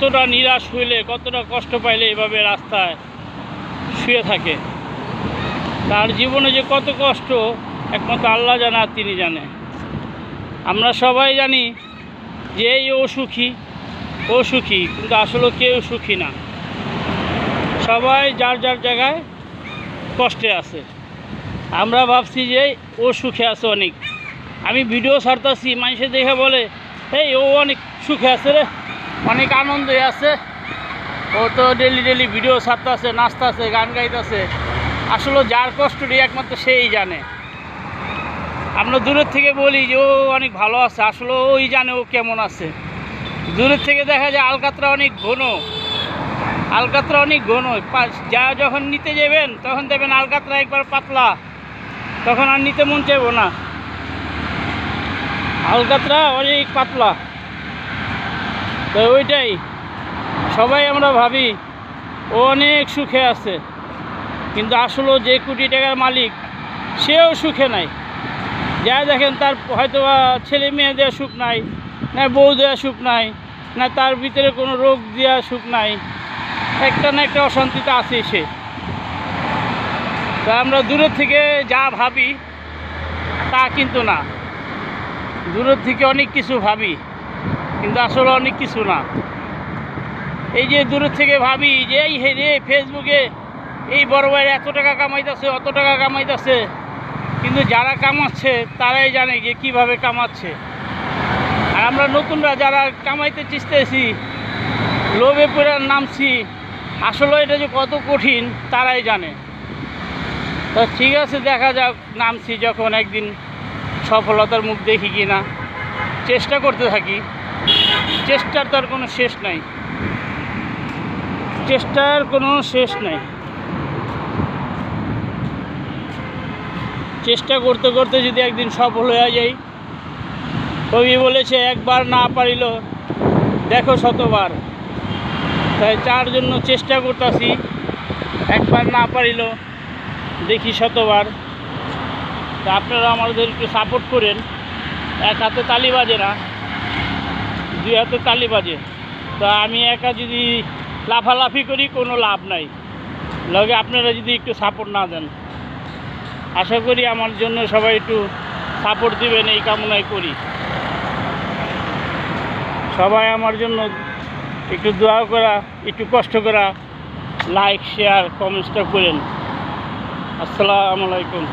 কতটা নিরাশ হইলে, কতটা কষ্ট পাইলে এভাবে রাস্তায় শুয়ে থাকে। তার জীবনে যে কত কষ্ট একমাত্র আল্লাহ জানে আর তিনি জানে। আমরা সবাই জানি যে এই ও সুখী, কিন্তু আসলে কেউ সুখী না। সবাই যার যার জায়গায় কষ্টে আছে। আমরা ভাবছি যে ও সুখে আছে অনেক। আমি ভিডিও ছাড়তেছি, মানুষে দেখে বলে এই ও অনেক সুখে আছে রে, অনেক আনন্দে আছে, ও তো ডেলি ভিডিও ছাড়তেছে, নাচতেছে, গান গাইতেছে। আসলে যার কষ্টটি একমাত্র সেই জানে। আমরা দূরের থেকে বলি যে ও অনেক ভালো আছে, আসলে ওই জানে ও কেমন আছে। দূরের থেকে দেখা যায় আলকাতরা অনেক ঘন, যা যখন নিতে যাবেন তখন দেখবেন আলকাতরা একবার পাতলা, তখন আর নিতে মন চাইব না। আলকাতরা অনেক পাতলা। তো ওইটাই সবাই আমরা ভাবি ও অনেক সুখে আছে, কিন্তু আসলে যে কোটি টাকার মালিক সেও সুখে নাই। যা দেখেন তার হয়তো ছেলে মেয়ে দেওয়া সুখ নাই, না বউ দেওয়া সুখ নাই, না তার ভিতরে কোনো রোগ দেওয়া সুখ নাই, একটা না একটা অশান্তিতে আছে সে। তা আমরা দূরের থেকে যা ভাবি তা কিন্তু না। দূরের থেকে অনেক কিছু ভাবি, কিন্তু আসলে অনেক কিছু না। এই যে দূরের থেকে ভাবি যে এই রে ফেসবুকে এই বড় ভাইয়ের এত টাকা কামাইতেছে, অত টাকা কামাইতেছে, কিন্তু যারা কামাচ্ছে তারাই জানে যে কীভাবে কামাচ্ছে। আর আমরা নতুনরা যারা কামাইতে চেষ্টেছি, লোভে পড়ে নামছি, আসলে এটা যে কত কঠিন তারাই জানে। তো ঠিক আছে, দেখা যাক, নামছি যখন একদিন সফলতার মুখ দেখি কি না। চেষ্টা করতে থাকি, চেষ্টার তো আর কোনো শেষ নাই, চেষ্টার কোনো শেষ নাই। চেষ্টা করতে করতে যদি একদিন সফল হয়ে যাই, কবি বলেছে একবার না পারিল দেখো শতবার। তাই তার জন্য চেষ্টা করতেছি, একবার না পারিল দেখি শতবার। তা আপনারা আমাদের একটু সাপোর্ট করেন। এক হাতে তালি বাজে না, দুই হাতে তালি বাজে। তা আমি একা যদি লাফালাফি করি কোনো লাভ নাই, লগে আপনারা যদি একটু সাপোর্ট না দেন। আশা করি আমার জন্য সবাই একটু সাপোর্ট দিবেন, এই কামনাই করি। সবাই আমার জন্য একটু দোয়া করা, একটু কষ্ট করা, লাইক শেয়ার কমেন্টসটা করেন। আসসালামু আলাইকুম।